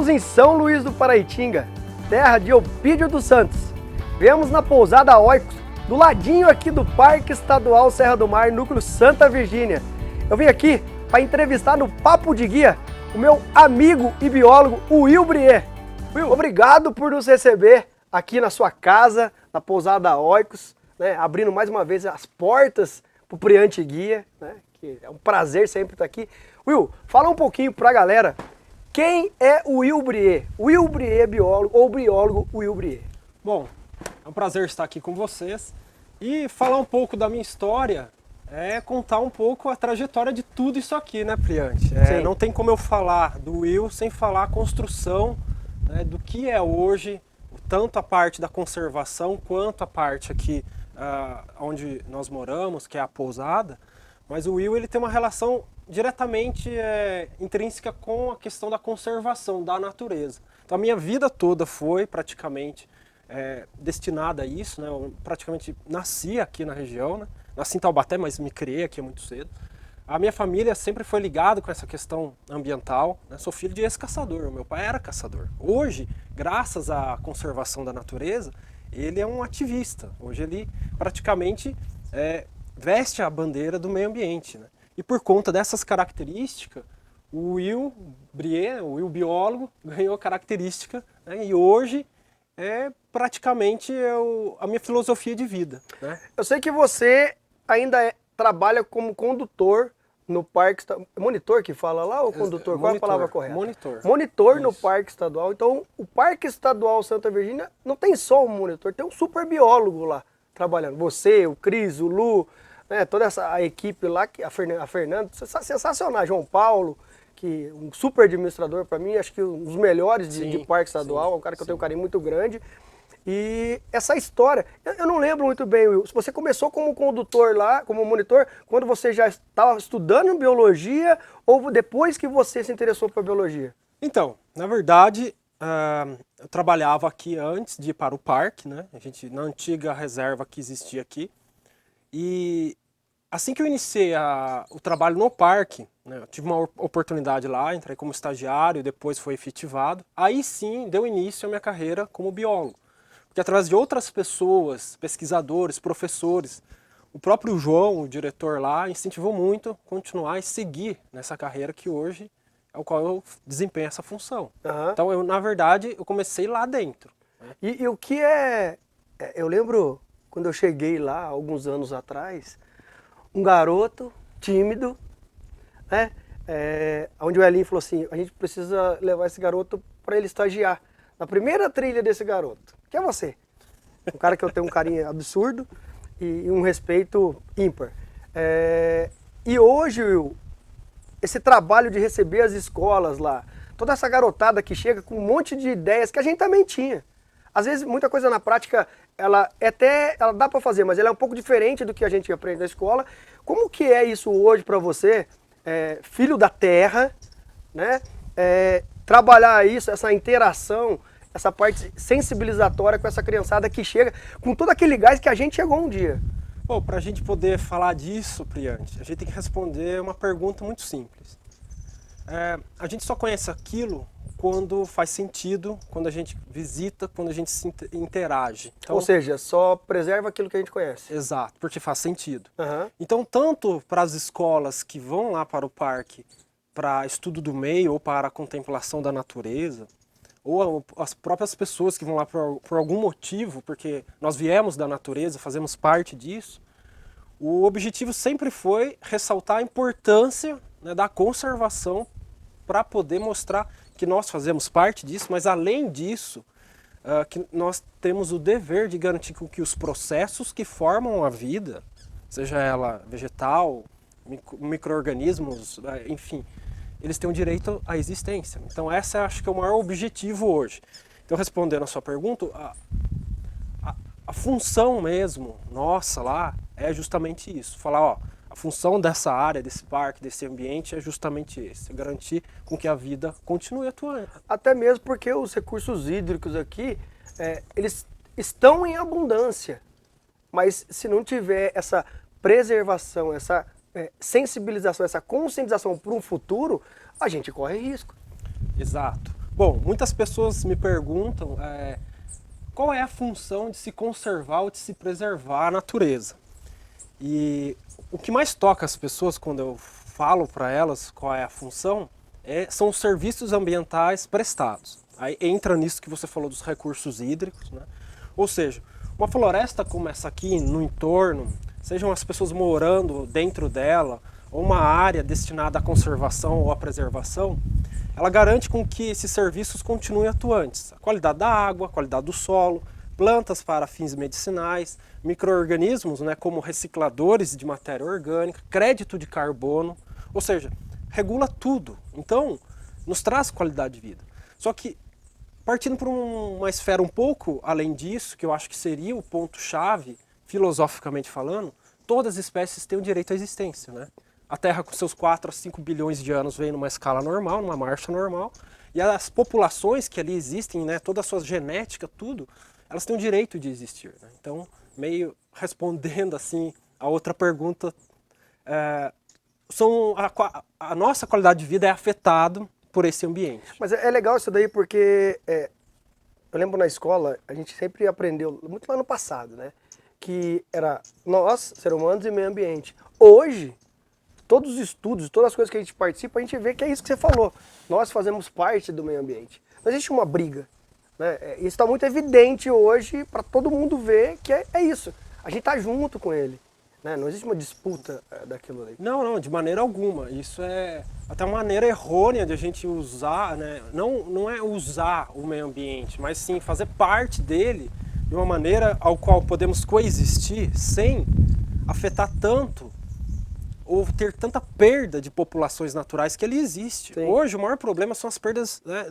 Estamos em São Luís do Paraitinga, terra de Eupídio dos Santos. Viemos na pousada Oikos, do ladinho aqui do Parque Estadual Serra do Mar, núcleo Santa Virgínia. Eu vim aqui para entrevistar no Papo de Guia o meu amigo e biólogo, o Will Brier. Will, obrigado por nos receber aqui na sua casa, na pousada Oikos, né, abrindo mais uma vez as portas para o Priante Guia, né, que é um prazer sempre estar aqui. Will, fala um pouquinho para a galera, quem é o Will Brier? Will Brier, biólogo, ou biólogo Will Brier? Bom, é um prazer estar aqui com vocês e falar um pouco da minha história, contar um pouco a trajetória de tudo isso aqui, né, Priante? Não tem como eu falar do Will sem falar a construção, né, do que é hoje, tanto a parte da conservação quanto a parte aqui onde nós moramos, que é a pousada. Mas o Will ele tem uma relação diretamente intrínseca com a questão da conservação da natureza. Então a minha vida toda foi praticamente destinada a isso, né? Eu praticamente nasci aqui na região, né? Nasci em Taubaté, mas me criei aqui muito cedo. A minha família sempre foi ligada com essa questão ambiental, né? Sou filho de ex-caçador, o meu pai era caçador. Hoje, graças à conservação da natureza, ele é um ativista. Hoje ele praticamente veste a bandeira do meio ambiente, né? E por conta dessas características, o Will Brier, o Will biólogo, ganhou característica, né? E hoje praticamente a minha filosofia de vida, né? Eu sei que você ainda trabalha como condutor no Parque Estadual. Monitor que fala lá ou condutor? Qual é a palavra correta? Monitor. Monitor no Parque Estadual. Então, o Parque Estadual Santa Virgínia não tem só um monitor, tem um super biólogo lá trabalhando. Você, o Cris, o Lu, né, toda a equipe lá, a Fernanda, sensacional, João Paulo, que um super administrador para mim, acho que um dos melhores de Parque Estadual, um cara que eu tenho um carinho muito grande. E essa história, eu não lembro muito bem, Will, se você começou como condutor lá, como monitor, quando você já estava estudando biologia ou depois que você se interessou por biologia? Então, na verdade, eu trabalhava aqui antes de ir para o parque, né? Na antiga reserva que existia aqui. E assim que eu iniciei o trabalho no parque, né, eu tive uma oportunidade lá, entrei como estagiário, depois foi efetivado. Aí sim deu início à minha carreira como biólogo. Porque através de outras pessoas, pesquisadores, professores, o próprio João, o diretor lá, incentivou muito a continuar e seguir nessa carreira que hoje é o qual eu desempenho essa função. Uhum. Então, na verdade, eu comecei lá dentro. Né? E o que eu lembro quando eu cheguei lá, alguns anos atrás, um garoto tímido, né? Onde o Elinho falou assim, a gente precisa levar esse garoto para ele estagiar. Na primeira trilha desse garoto, que é você. Um cara que eu tenho um carinho absurdo e um respeito ímpar. E hoje, Will, esse trabalho de receber as escolas lá, toda essa garotada que chega com um monte de ideias que a gente também tinha. Às vezes, muita coisa na prática, ela dá para fazer, mas ela é um pouco diferente do que a gente aprende na escola. Como que é isso hoje para você, filho da terra, né? Trabalhar isso, essa interação, essa parte sensibilizatória com essa criançada que chega com todo aquele gás que a gente chegou um dia. Bom, para a gente poder falar disso, Priante, a gente tem que responder uma pergunta muito simples. A gente só conhece aquilo quando faz sentido, quando a gente visita, quando a gente se interage. Então, ou seja, só preserva aquilo que a gente conhece. Exato, porque faz sentido. Uhum. Então, tanto para as escolas que vão lá para o parque para estudo do meio ou para a contemplação da natureza, ou as próprias pessoas que vão lá por algum motivo, porque nós viemos da natureza, fazemos parte disso, o objetivo sempre foi ressaltar a importância, né, da conservação para poder mostrar que nós fazemos parte disso, mas além disso, que nós temos o dever de garantir que os processos que formam a vida, seja ela vegetal, micro-organismos, enfim, eles têm o direito à existência. Então esse acho que é o maior objetivo hoje. Então respondendo a sua pergunta, a função mesmo nossa lá é justamente isso. Falar, ó, a função dessa área, desse parque, desse ambiente é justamente esse. É garantir com que a vida continue atuando. Até mesmo porque os recursos hídricos aqui, eles estão em abundância. Mas se não tiver essa preservação, essa sensibilização, essa conscientização para um futuro, a gente corre risco. Exato. Bom, muitas pessoas me perguntam qual é a função de se conservar ou de se preservar a natureza. E o que mais toca as pessoas quando eu falo para elas qual é a função são os serviços ambientais prestados. Aí entra nisso que você falou dos recursos hídricos, né? Ou seja, uma floresta como essa aqui no entorno, sejam as pessoas morando dentro dela, ou uma área destinada à conservação ou à preservação, ela garante com que esses serviços continuem atuantes. A qualidade da água, a qualidade do solo, plantas para fins medicinais, micro-organismos, né, como recicladores de matéria orgânica, crédito de carbono, ou seja, regula tudo. Então, nos traz qualidade de vida. Só que, partindo para uma esfera um pouco além disso, que eu acho que seria o ponto-chave, filosoficamente falando, todas as espécies têm o direito à existência, né? A Terra, com seus 4 a 5 bilhões de anos, vem numa escala normal, numa marcha normal, e as populações que ali existem, né, toda a sua genética, tudo, elas têm o direito de existir, né? Então, meio respondendo assim a outra pergunta, a nossa qualidade de vida é afetada por esse ambiente. Mas é legal isso daí porque eu lembro na escola, a gente sempre aprendeu, muito lá no passado, né? Que era nós, seres humanos e meio ambiente. Hoje, todos os estudos, todas as coisas que a gente participa, a gente vê que é isso que você falou. Nós fazemos parte do meio ambiente. Não existe uma briga, né? Isso está muito evidente hoje para todo mundo ver que é isso. A gente está junto com ele, né? Não existe uma disputa daquilo ali. Não, de maneira alguma. Isso é até uma maneira errônea de a gente usar, né? Não é usar o meio ambiente, mas sim fazer parte dele de uma maneira ao qual podemos coexistir sem afetar tanto ou ter tanta perda de populações naturais que ele existe. Sim. Hoje o maior problema são as perdas, né,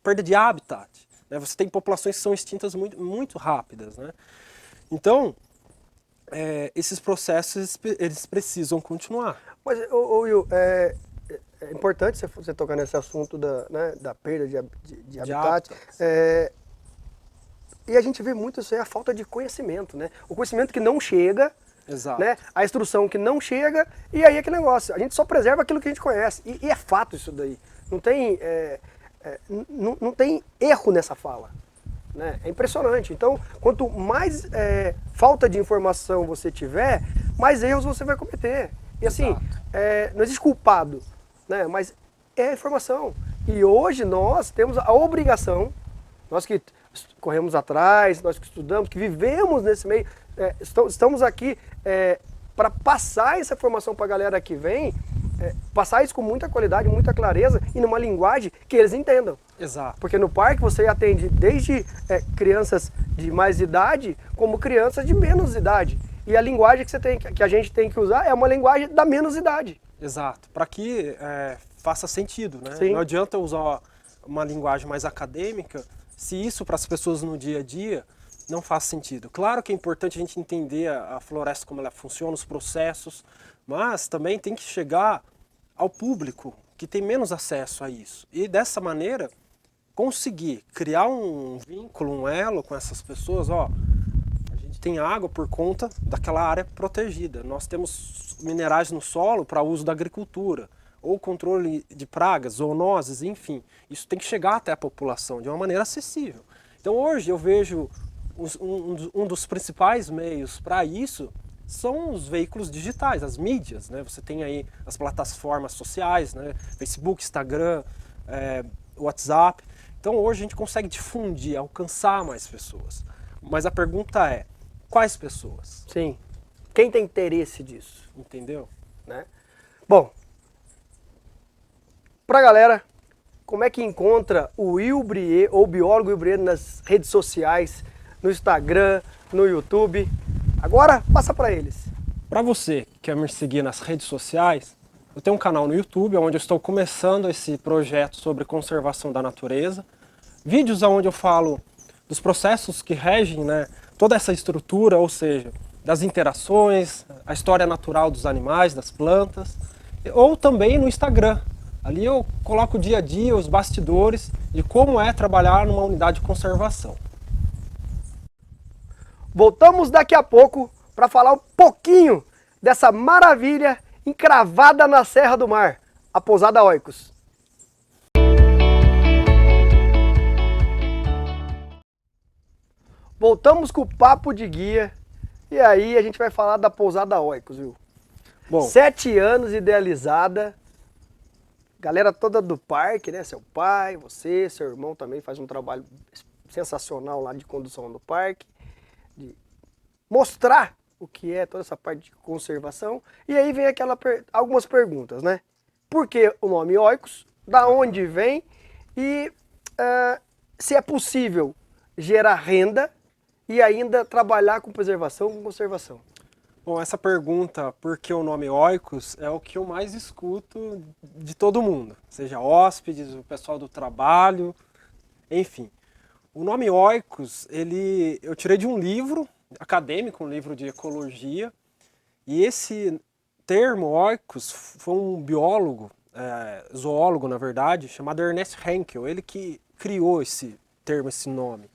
perda de habitat. Né? Você tem populações que são extintas muito, muito rápidas. Né? Então, esses processos eles precisam continuar. Mas, Will, é importante você tocar nesse assunto da perda de habitat. E a gente vê muito isso aí, a falta de conhecimento. Né? O conhecimento que não chega. Exato. Né? A instrução que não chega, e aí é aquele negócio, a gente só preserva aquilo que a gente conhece, e é fato isso daí, não tem erro nessa fala, né? É impressionante. Então, quanto mais falta de informação você tiver, mais erros você vai cometer, e assim, não existe culpado, né? Mas é informação, e hoje nós temos a obrigação, nós que corremos atrás, nós que estudamos, que vivemos nesse meio, estamos aqui para passar essa informação para a galera que vem, passar isso com muita qualidade, muita clareza e numa linguagem que eles entendam. Exato. Porque no parque você atende desde crianças de mais idade como crianças de menos idade. E a linguagem que a gente tem que usar é uma linguagem da menos idade. Exato. Para que faça sentido, né? Sim. Não adianta eu usar uma linguagem mais acadêmica se isso para as pessoas no dia a dia não faz sentido. Claro que é importante a gente entender a floresta, como ela funciona, os processos, mas também tem que chegar ao público que tem menos acesso a isso. E dessa maneira, conseguir criar um vínculo, um elo com essas pessoas. Ó, a gente tem água por conta daquela área protegida. Nós temos minerais no solo para uso da agricultura, ou controle de pragas, zoonoses, enfim. Isso tem que chegar até a população de uma maneira acessível. Então hoje eu vejo um dos principais meios para isso são os veículos digitais, as mídias, né? Você tem aí as plataformas sociais, né? Facebook, Instagram, WhatsApp. Então hoje a gente consegue difundir, alcançar mais pessoas. Mas a pergunta é, quais pessoas? Sim. Quem tem interesse disso? Entendeu? Né? Bom, pra galera, como é que encontra o Will Brier, ou biólogo Will Brier, nas redes sociais, no Instagram, no YouTube? Agora, passa para eles. Para você que quer me seguir nas redes sociais, eu tenho um canal no YouTube onde eu estou começando esse projeto sobre conservação da natureza. Vídeos onde eu falo dos processos que regem, né, toda essa estrutura, ou seja, das interações, a história natural dos animais, das plantas. Ou também no Instagram. Ali eu coloco o dia a dia, os bastidores de como é trabalhar numa unidade de conservação. Voltamos daqui a pouco para falar um pouquinho dessa maravilha encravada na Serra do Mar, a Pousada Oikos. voltamos com o papo de guia. E aí a gente vai falar da pousada Oikos, viu? Bom, 7 anos idealizada. Galera toda do parque, né? Seu pai, você, seu irmão também faz um trabalho sensacional lá de condução no parque. De mostrar o que é toda essa parte de conservação. E aí vem algumas perguntas, né? Por que o nome Oikos? Da onde vem? E se é possível gerar renda e ainda trabalhar com preservação, com conservação. Bom, essa pergunta, por que o nome Oikos, é o que eu mais escuto de todo mundo. Seja hóspedes, o pessoal do trabalho, enfim. O nome Oikos, eu tirei de um livro acadêmico, um livro de ecologia, e esse termo Oikos foi um biólogo, zoólogo na verdade, chamado Ernest Haeckel, ele que criou esse termo, esse nome.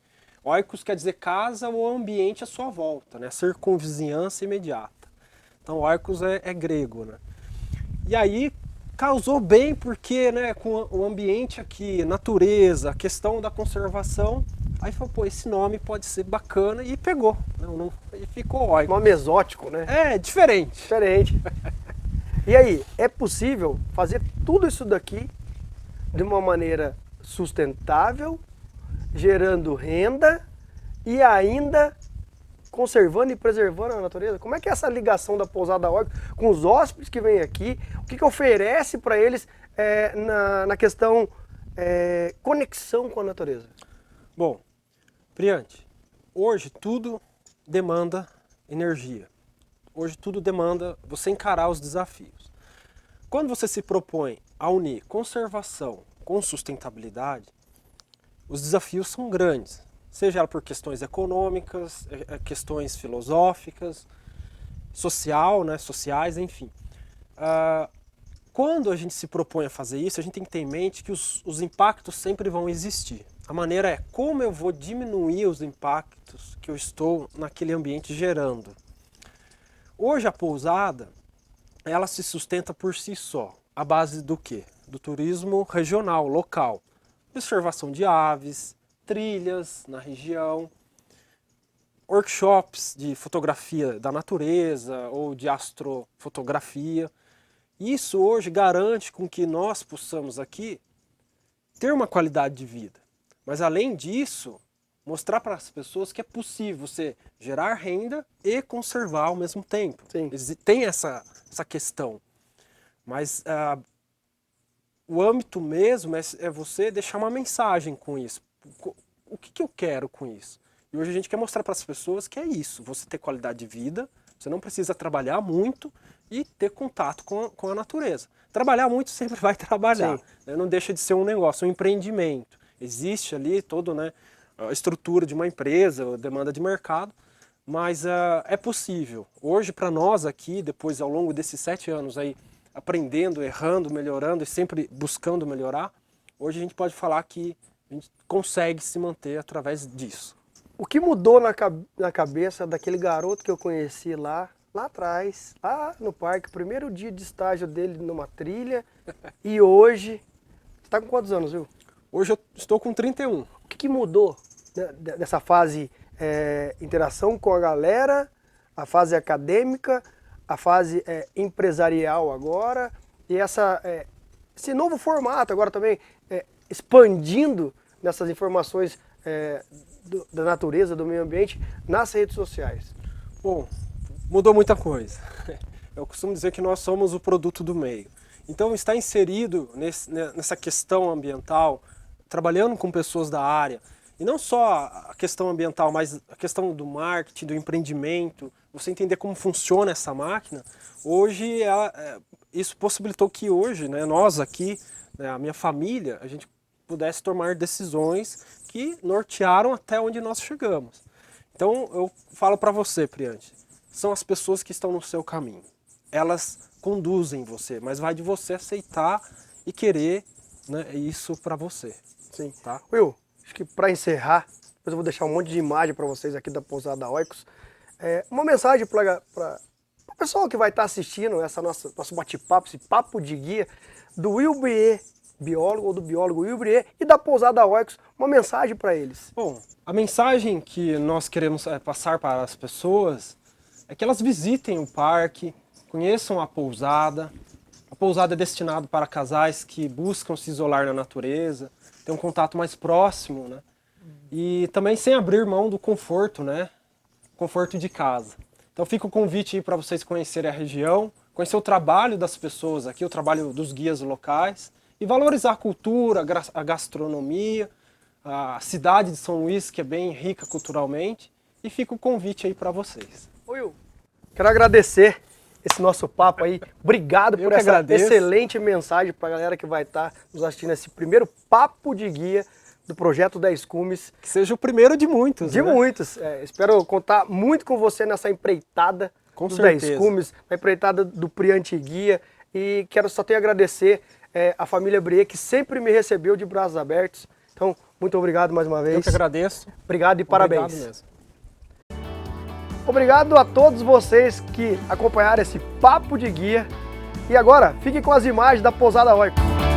Oikos quer dizer casa ou ambiente à sua volta, né? Circunvizinhança imediata. Então Oikos é grego, né? E aí causou bem porque, né, com o ambiente aqui, natureza, a questão da conservação, aí falou, pô, esse nome pode ser bacana e pegou. E ficou Oikos. Nome exótico, né? É, diferente. Diferente. E aí, é possível fazer tudo isso daqui de uma maneira sustentável, gerando renda e ainda conservando e preservando a natureza? Como é que é essa ligação da pousada Oikos com os hóspedes que vêm aqui? O que oferece para eles na questão conexão com a natureza? Bom, Priante, hoje tudo demanda energia. Hoje tudo demanda você encarar os desafios. Quando você se propõe a unir conservação com sustentabilidade, os desafios são grandes, seja por questões econômicas, questões filosóficas, sociais, enfim. Quando a gente se propõe a fazer isso, a gente tem que ter em mente que os impactos sempre vão existir. A maneira é como eu vou diminuir os impactos que eu estou naquele ambiente gerando. Hoje a pousada, ela se sustenta por si só, à base do quê? Do turismo regional, local. Observação de aves, trilhas na região, workshops de fotografia da natureza ou de astrofotografia. Isso hoje garante com que nós possamos aqui ter uma qualidade de vida. Mas além disso, mostrar para as pessoas que é possível você gerar renda e conservar ao mesmo tempo. Sim. Tem essa questão. Mas o âmbito mesmo é você deixar uma mensagem com isso. O que eu quero com isso? E hoje a gente quer mostrar para as pessoas que é isso. Você ter qualidade de vida, você não precisa trabalhar muito e ter contato com a natureza. Trabalhar muito sempre vai trabalhar. Né? Não deixa de ser um negócio, um empreendimento. Existe ali toda, né, a estrutura de uma empresa, a demanda de mercado, mas é possível. Hoje, para nós aqui, depois ao longo desses 7 anos aí, aprendendo, errando, melhorando e sempre buscando melhorar, hoje a gente pode falar que a gente consegue se manter através disso. O que mudou na cabeça daquele garoto que eu conheci lá atrás, lá no parque, primeiro dia de estágio dele numa trilha, e hoje, você está com quantos anos, viu? Hoje eu estou com 31. O que mudou dessa fase interação com a galera, a fase acadêmica, a fase empresarial agora, e esse novo formato agora também expandindo nessas informações da natureza, do meio ambiente, nas redes sociais? Bom, mudou muita coisa. Eu costumo dizer que nós somos o produto do meio. Então, estar inserido nessa questão ambiental, trabalhando com pessoas da área, e não só a questão ambiental, mas a questão do marketing, do empreendimento, você entender como funciona essa máquina, hoje isso possibilitou que hoje, né, nós aqui, né, a minha família, a gente pudesse tomar decisões que nortearam até onde nós chegamos. Então eu falo para você, Priante, são as pessoas que estão no seu caminho. Elas conduzem você, mas vai de você aceitar e querer, né, isso para você. Sim. Tá? Will, acho que para encerrar, depois eu vou deixar um monte de imagem para vocês aqui da pousada Oikos. Uma mensagem para o pessoal que vai estar assistindo nosso bate-papo, esse papo de guia do Will Brier, biólogo ou do biólogo Will Brier e da Pousada Oikos, uma mensagem para eles. Bom, a mensagem que nós queremos passar para as pessoas é que elas visitem o parque, conheçam a pousada. A pousada é destinada para casais que buscam se isolar na natureza, ter um contato mais próximo, né? E também sem abrir mão do conforto, né? Conforto de casa. Então fica o convite aí para vocês conhecerem a região, conhecer o trabalho das pessoas aqui, o trabalho dos guias locais, e valorizar a cultura, a gastronomia, a cidade de São Luís, que é bem rica culturalmente, e fica o convite aí para vocês. Will, quero agradecer esse nosso papo aí. Obrigado por essa excelente mensagem para a galera que vai estar nos assistindo esse primeiro papo de guia do projeto 10 Cumes. Que seja o primeiro de muitos, De né? muitos. Espero contar muito com você nessa empreitada dos 10 Cumes, na empreitada do Priante Guia. E só tenho a agradecer a família Brier, que sempre me recebeu de braços abertos. Então, muito obrigado mais uma vez. Eu que agradeço. Obrigado e parabéns. Obrigado mesmo. Obrigado a todos vocês que acompanharam esse papo de guia. E agora, fiquem com as imagens da Pousada Oikos.